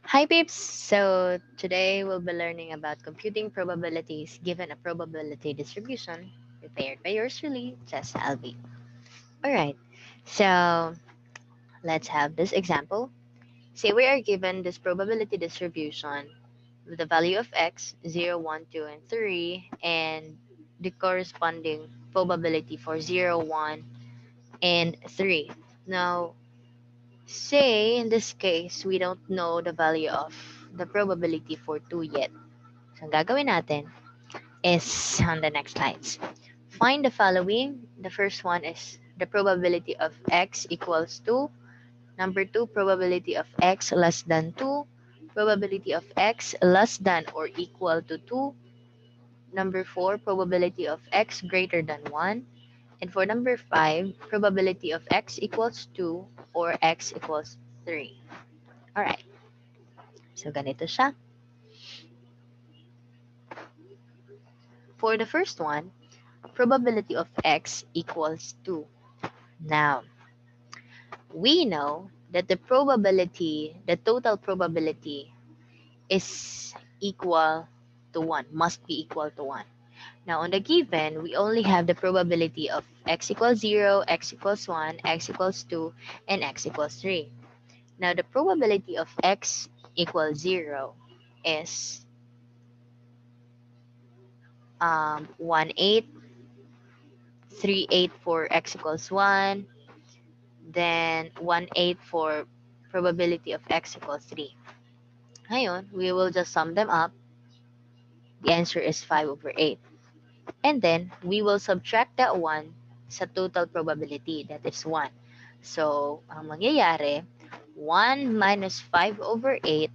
Hi peeps! So today we'll be learning about computing probabilities given a probability distribution prepared by yours truly, Jess Albi. Alright, so let's have this example. Say we are given this probability distribution with the value of x, 0, 1, 2, and 3, and the corresponding probability for 0, 1, and 3. Now, say in this case, we don't know the value of the probability for 2 yet. So, ang gagawin natin is on the next slides. Find the following. The first one is the probability of x equals 2. Number 2, probability of x less than 2. Probability of x less than or equal to 2. Number 4, probability of x greater than 1. And for number 5, probability of x equals 2 or x equals 3. Alright, so ganito siya. For the first one, probability of x equals 2. Now, we know that the total probability is equal to 1, must be equal to 1. Now, on the given, we only have the probability of x equals 0, x equals 1, x equals 2, and x equals 3. Now, the probability of x equals 0 is 1, 8, 3, 8 for x equals 1, then 1, 8 for probability of x equals 3. Ngayon, we will just sum them up. The answer is 5 over 8. And then, we will subtract that 1 sa total probability, that is 1. So, ang mangyayari, 1 minus 5 over 8,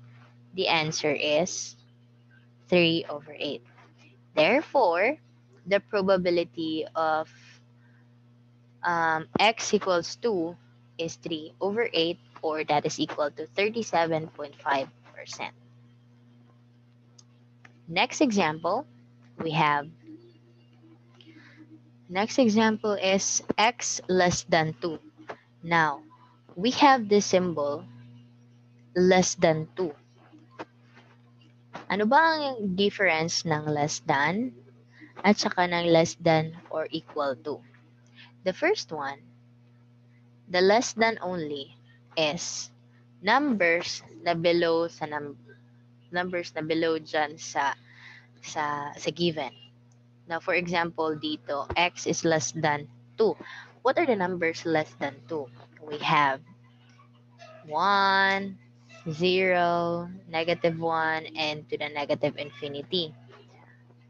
the answer is 3 over 8. Therefore, the probability of x equals 2 is 3 over 8, or that is equal to 37.5%. Next example, we have next example is x less than 2. Now, we have this symbol less than 2. Ano ba ang difference ng less than at saka ng less than or equal to? The first one, the less than only is numbers na below sa numbers na below dyan sa given. Now, for example, dito, x is less than 2. What are the numbers less than 2? We have 1, 0, -1, and to the negative infinity.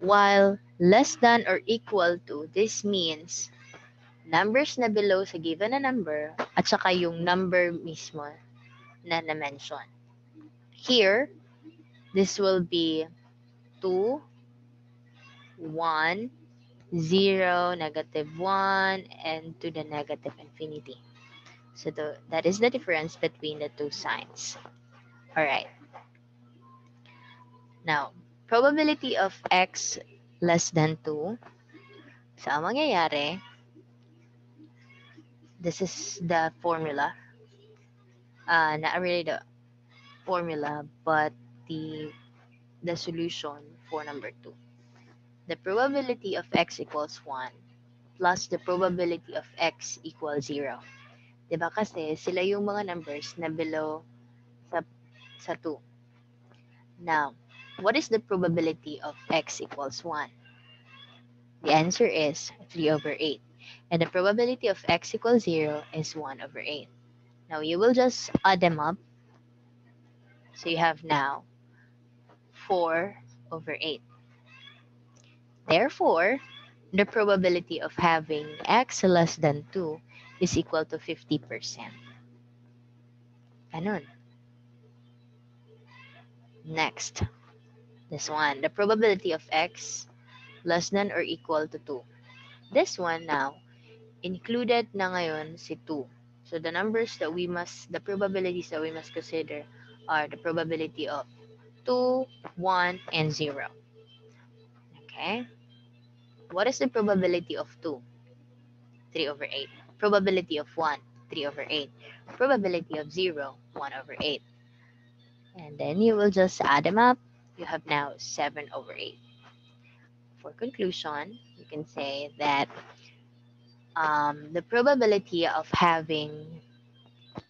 While less than or equal to, this means numbers na below sa given na number at saka yung number mismo na na-mention. Here, this will be 2, 1, 0, -1, and to the negative infinity. So that is the difference between the two signs. Alright. Now, probability of x less than 2. So, ang mangyayari, this is the formula. Not really the formula, but the solution for number 2. The probability of x equals 1 plus the probability of x equals 0. Diba kasi sila yung mga numbers na below sa 2. Now, what is the probability of x equals 1? The answer is 3 over 8. And the probability of x equals 0 is 1 over 8. Now, you will just add them up. So, you have now 4 over 8. Therefore, the probability of having x less than 2 is equal to 50%. Ganun. Next, this one, the probability of x less than or equal to 2. This one now, included na ngayon si 2. So the probabilities that we must consider are the probability of 2, 1, and 0. Okay? What is the probability of 2? 3 over 8. Probability of 1, 3 over 8. Probability of 0, 1 over 8. And then you will just add them up. You have now 7 over 8. For conclusion, you can say that the probability of having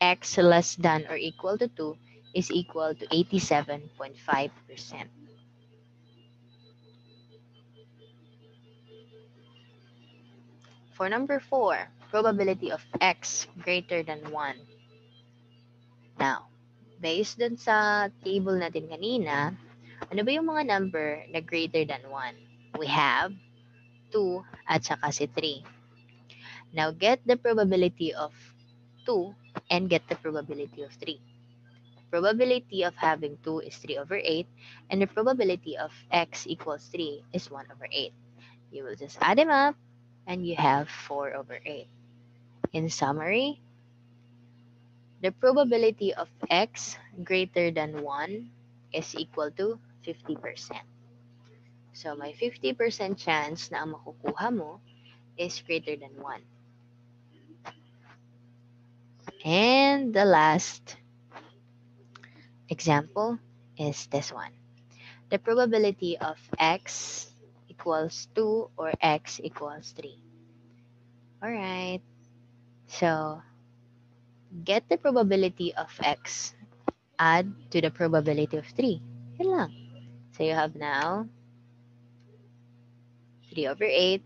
x less than or equal to 2 is equal to 87.5%. For number 4, probability of x greater than 1. Now, based dun sa table natin kanina, ano ba yung mga number na greater than 1? We have 2 at saka si 3. Now, get the probability of 2 and get the probability of 3. Probability of having 2 is 3 over 8, and the probability of x equals 3 is 1 over 8. You will just add them up, and you have 4 over 8. In summary, the probability of x greater than 1 is equal to 50%. So, may 50% chance na ang makukuha mo is greater than 1. And the last example is this one. The probability of x equals 2 or x equals 3. Alright, so get the probability of x, add to the probability of 3. Yan lang. So you have now 3 over 8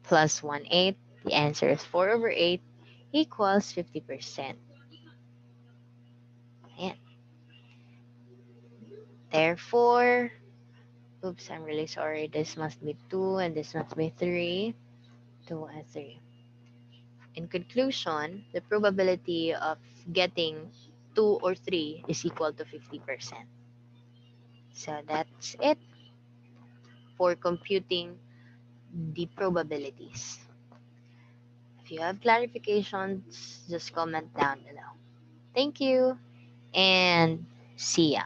plus 1 8. The answer is 4 over 8 equals 50%. Ayan. Therefore, oops, I'm really sorry. This must be 2 and this must be 3. 2 and 3. In conclusion, the probability of getting 2 or 3 is equal to 50%. So that's it for computing the probabilities. If you have clarifications, just comment down below. Thank you and see ya.